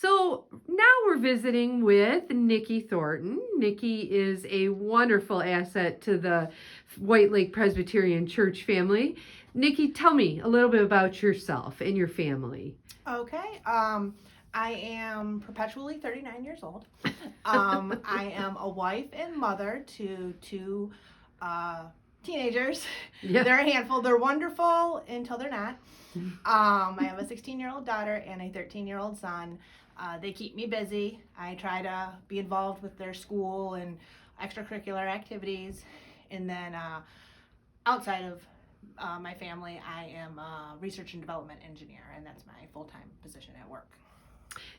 So now we're visiting with Niki Thornton. Niki is a wonderful asset to the White Lake Presbyterian Church family. Niki, tell me a little bit about yourself and your family. Okay. I am perpetually 39 years old. I am a wife and mother to two teenagers. Yeah. They're a handful. They're wonderful until they're not. I have a 16-year-old daughter and a 13-year-old son. They keep me busy. I try to be involved with their school and extracurricular activities. And then outside of my family, I am a research and development engineer, and that's my full-time position at work.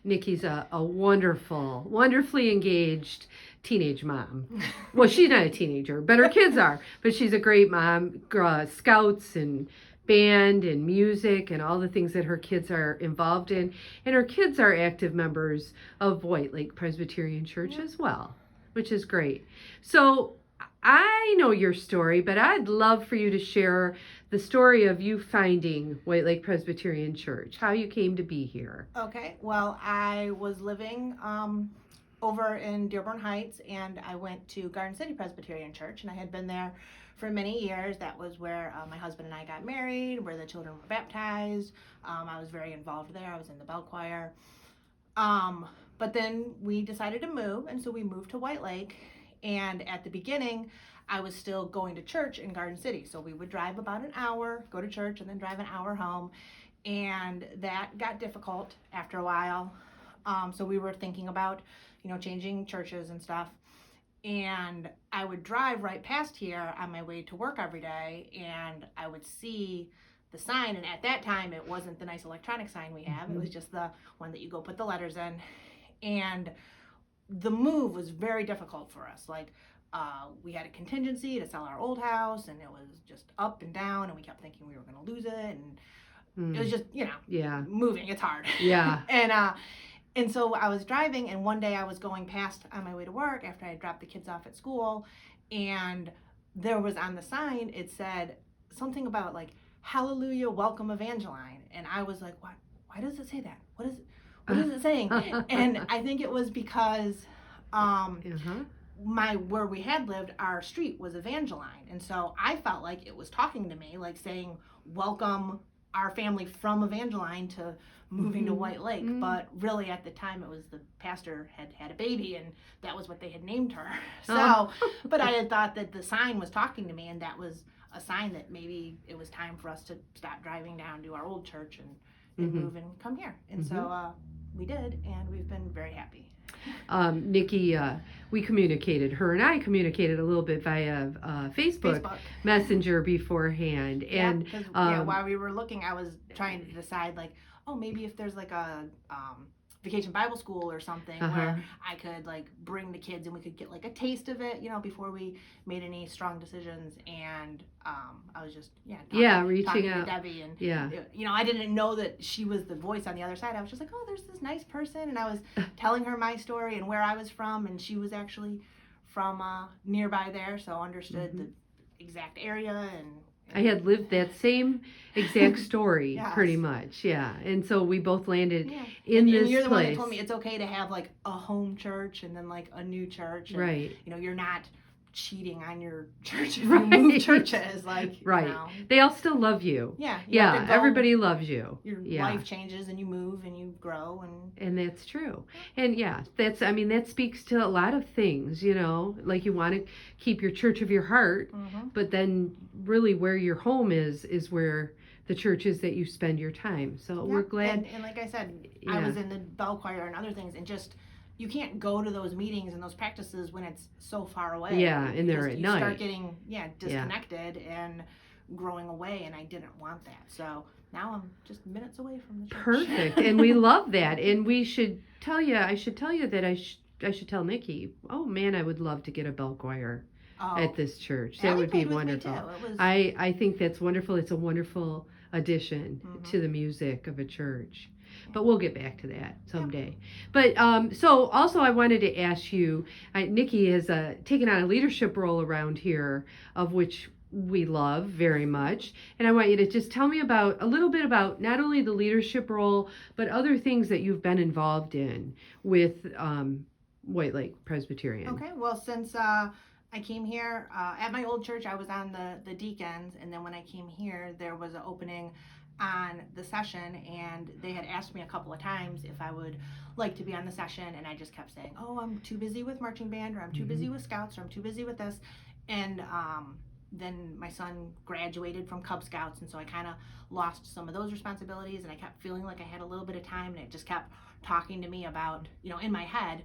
Niki's a wonderful, wonderfully engaged teenage mom. Well, she's not a teenager, but her kids are. But she's a great mom. Scouts and band and music and all the things that her kids are involved in. And her kids are active members of White Lake Presbyterian Church as well, which is great. So I know your story, but I'd love for you to share the story of you finding White Lake Presbyterian Church, how you came to be here. Okay, well, I was living over in Dearborn Heights, and I went to Garden City Presbyterian Church, and I had been there for many years. That was where my husband and I got married, where the children were baptized. I was very involved there. I was in the bell choir. But then we decided to move, and so we moved to White Lake. And at the beginning, I was still going to church in Garden City. So we would drive about an hour, go to church, and then drive an hour home. And that got difficult after a while. So we were thinking about, changing churches and stuff. And I would drive right past here on my way to work every day, and I would see the sign. And at that time, it wasn't the nice electronic sign we have. It was just the one that you go put the letters in. And the move was very difficult for us. We had a contingency to sell our old house, and it was just up and down, and we kept thinking we were going to lose it, and it was just, moving, it's hard. Yeah. And so I was driving, and one day I was going past on my way to work after I had dropped the kids off at school, and there was on the sign, it said something about hallelujah, welcome Evangeline. And I was like, what? Why does it say that? What is it saying? And I think it was because where we had lived, our street was Evangeline. And so I felt like it was talking to me, saying, welcome our family from Evangeline to moving to White Lake. But really at the time, it was the pastor had a baby, and that was what they had named her. So, but I had thought that the sign was talking to me, and that was a sign that maybe it was time for us to stop driving down to our old church and move and come here. And so we did, and we've been very happy. Niki, her and I communicated a little bit via Facebook Messenger beforehand. And while we were looking, I was trying to decide maybe if there's a vacation Bible school or something where I could bring the kids and we could get a taste of it, before we made any strong decisions. And I was just reaching out to Debbie, and I didn't know that she was the voice on the other side. I was just there's this nice person, and I was telling her my story and where I was from, and she was actually from nearby there, so understood the exact area. And I had lived that same exact story pretty much, and so we both landed in this place. And you're the one that told me it's okay to have a home church and then a new church, and, right? You're not cheating on your church if you move churches, right. They all still love you. Yeah. Everybody loves you. Your life changes, and you move, and you grow, and that's true. And that speaks to a lot of things. You want to keep your church of your heart, but then really where your home is where the church is that you spend your time. So we're glad. And like I said, I was in the bell choir and other things, and just. You can't go to those meetings and those practices when it's so far away. Yeah, and they're at night. You start getting disconnected and growing away, and I didn't want that. So now I'm just minutes away from the church. Perfect, and we love that. And I should tell you that I should tell Niki, oh man, I would love to get a bell choir at this church. That would be wonderful. I think that's wonderful. It's a wonderful addition to the music of a church. But we'll get back to that someday. But so also I wanted to ask you, Niki has taken on a leadership role around here, of which we love very much. And I want you to just tell me about a little bit about not only the leadership role, but other things that you've been involved in with White Lake Presbyterian. Okay, well, since I came here at my old church, I was on the deacons, and then when I came here, there was an opening on the session, and they had asked me a couple of times if I would like to be on the session, and I just kept saying, oh, I'm too busy with marching band, or I'm too busy with scouts, or I'm too busy with this. And then my son graduated from Cub Scouts, and so I kind of lost some of those responsibilities, and I kept feeling like I had a little bit of time, and it just kept talking to me about, in my head,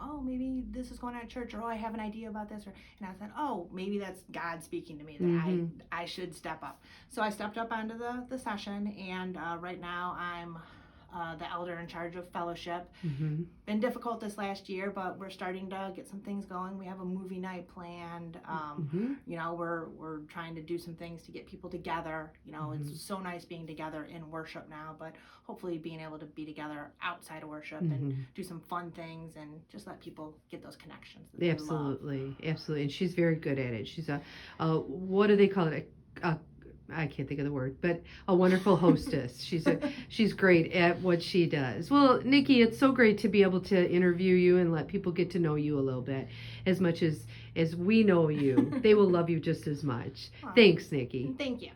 oh, maybe this is going on at church, or oh, I have an idea about this, and I thought, oh, maybe that's God speaking to me that I should step up. So I stepped up onto the session, and right now I'm the elder in charge of fellowship. Been difficult this last year, but we're starting to get some things going. We have a movie night planned. We're trying to do some things to get people together. It's so nice being together in worship now, but hopefully being able to be together outside of worship and do some fun things and just let people get those connections that Absolutely. And she's very good at it. She's what do they call it? I can't think of the word, but a wonderful hostess. She's great at what she does. Well, Niki, it's so great to be able to interview you and let people get to know you a little bit. As much as we know you, they will love you just as much. Thanks, Niki. Thank you.